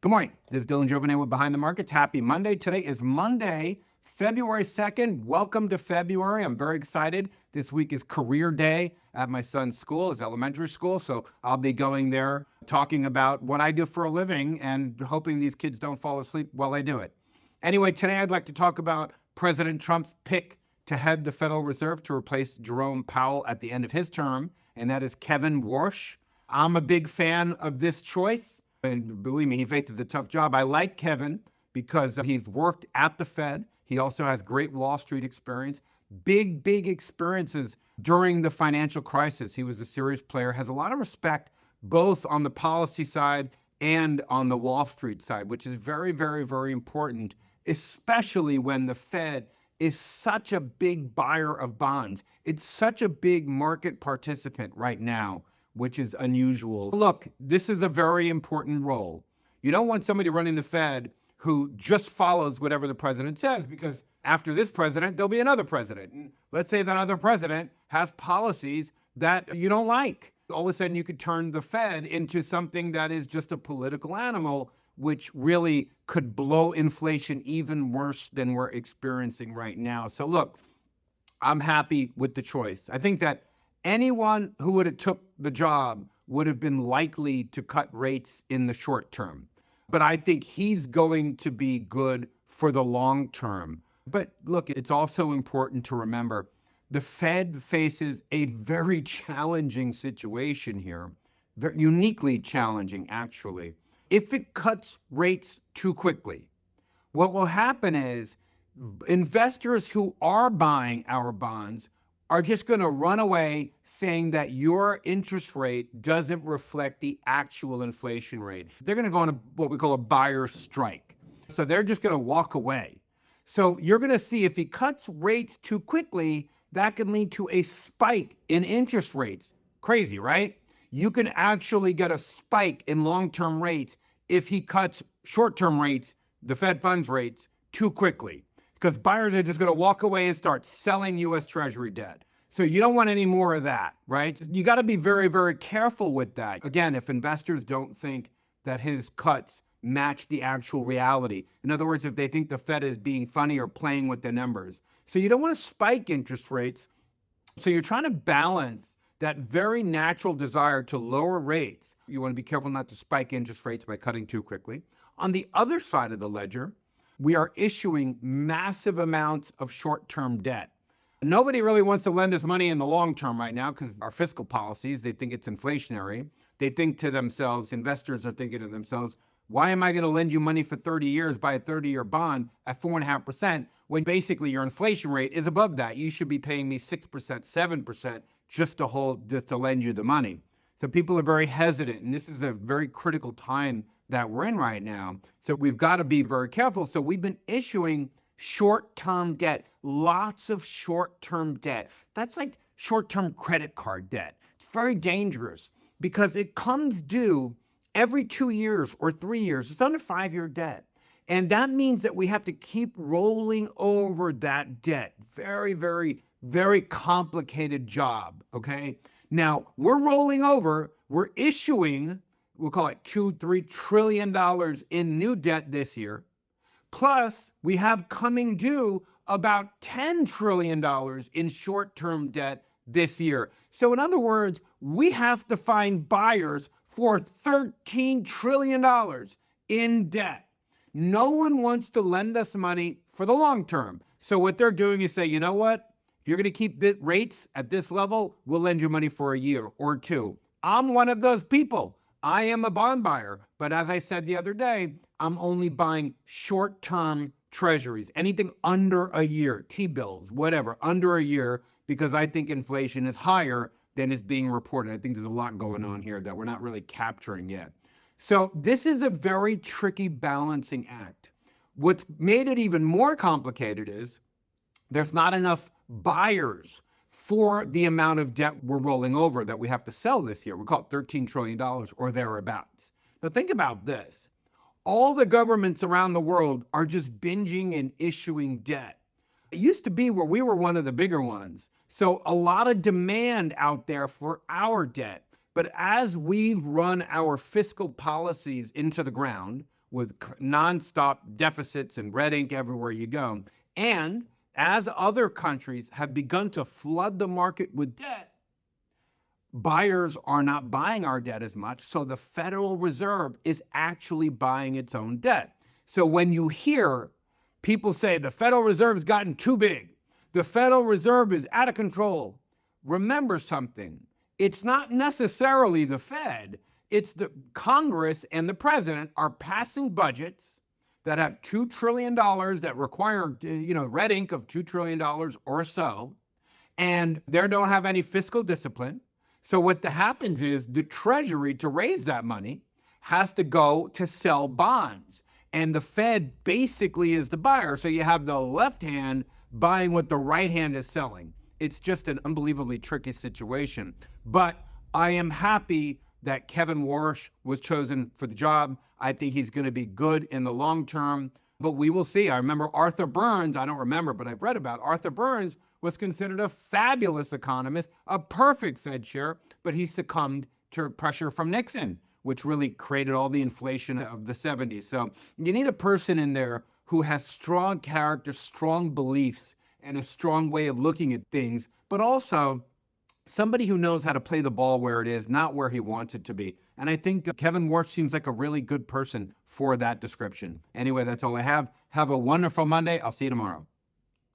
Good morning. This is Dylan Jovine with Behind the Markets. Happy Monday. Today is Monday, February 2nd. Welcome to February. I'm very excited. This week is career day at my son's school, his elementary school. So I'll be going there talking about what I do for a living and hoping these kids don't fall asleep while I do it. Anyway, today I'd like to talk about President Trump's pick to head the Federal Reserve to replace Jerome Powell at the end of his term, and that is Kevin Warsh. I'm a big fan of this choice. And believe me, he faces a tough job. I like Kevin because he's worked at the Fed. He also has great Wall Street experience, big experiences during the financial crisis. He was a serious player, has a lot of respect both on the policy side and on the Wall Street side, which is very important, especially when the Fed is such a big buyer of bonds. It's such a big market participant right now, which is unusual. Look, this is a very important role. You don't want somebody running the Fed who just follows whatever the president says, because after this president, there'll be another president. And let's say that other president has policies that you don't like. All of a sudden, you could turn the Fed into something that is just a political animal, which really could blow inflation even worse than we're experiencing right now. So look, I'm happy with the choice. I think that anyone who would have took the job would have been likely to cut rates in the short term. But I think he's going to be good for the long term. But look, it's also important to remember the Fed faces a very challenging situation here, very uniquely challenging, actually. If it cuts rates too quickly, what will happen is investors who are buying our bonds are just going to run away saying that your interest rate doesn't reflect the actual inflation rate. They're going to go on what we call a buyer's strike. So they're just going to walk away. So you're going to see if he cuts rates too quickly, that can lead to a spike in interest rates. Crazy, right? You can actually get a spike in long-term rates if he cuts short-term rates, the Fed funds rates, too quickly, because buyers are just going to walk away and start selling U.S. Treasury debt. So you don't want any more of that, right? You got to be very careful with that. Again, if investors don't think that his cuts match the actual reality. In other words, if they think the Fed is being funny or playing with the numbers. So you don't want to spike interest rates. So you're trying to balance that very natural desire to lower rates. You want to be careful not to spike interest rates by cutting too quickly. On the other side of the ledger, we are issuing massive amounts of short-term debt. Nobody really wants to lend us money in the long term right now because our fiscal policies, they think it's inflationary. They think to themselves, investors are thinking to themselves, why am I going to lend you money for 30 years, buy a 30-year bond at 4.5% when basically your inflation rate is above that? You should be paying me 6%, 7% just to lend you the money. So people are very hesitant, and this is a very critical time that we're in right now. So we've got to be very careful. So we've been issuing short-term debt, lots of short-term debt. That's like short-term credit card debt. It's very dangerous because it comes due every 2 years or 3 years. It's under 5-year debt. And that means that we have to keep rolling over that debt. Very complicated job, okay? Now, we're rolling over, we're issuing, we'll call it $2-3 trillion in new debt this year. Plus, we have coming due about $10 trillion in short-term debt this year. So in other words, we have to find buyers for $13 trillion in debt. No one wants to lend us money for the long term. So what they're doing is say, you know what? If you're going to keep the rates at this level, we'll lend you money for a year or two. I'm one of those people. I am a bond buyer, but as I said the other day, I'm only buying short-term treasuries, anything under a year, T-bills, whatever, under a year, because I think inflation is higher than is being reported. I think there's a lot going on here that we're not really capturing yet. So this is a very tricky balancing act. What's made it even more complicated is there's not enough buyers for the amount of debt we're rolling over that we have to sell this year. We call it $13 trillion or thereabouts. Now think about this. All the governments around the world are just binging and issuing debt. It used to be where we were one of the bigger ones. So a lot of demand out there for our debt. But as we've run our fiscal policies into the ground, with nonstop deficits and red ink everywhere you go. And as other countries have begun to flood the market with debt, buyers are not buying our debt as much. So the Federal Reserve is actually buying its own debt. So when you hear people say the Federal Reserve has gotten too big, the Federal Reserve is out of control, remember something. It's not necessarily the Fed. It's the Congress and the president are passing budgets that have $2 trillion that require, red ink of $2 trillion or so, and they don't have any fiscal discipline. So what happens is the Treasury, to raise that money, has to go to sell bonds. And the Fed basically is the buyer. So you have the left hand buying what the right hand is selling. It's just an unbelievably tricky situation. But I am happy that Kevin Warsh was chosen for the job. I think he's going to be good in the long term, but we will see. I remember Arthur Burns, I don't remember, but I've read about Arthur Burns was considered a fabulous economist, a perfect Fed chair, but he succumbed to pressure from Nixon, which really created all the inflation of the 70s. So you need a person in there who has strong character, strong beliefs, and a strong way of looking at things, but also somebody who knows how to play the ball where it is, not where he wants it to be. And I think Kevin Warsh seems like a really good person for that description. Anyway, that's all I have. Have a wonderful Monday. I'll see you tomorrow.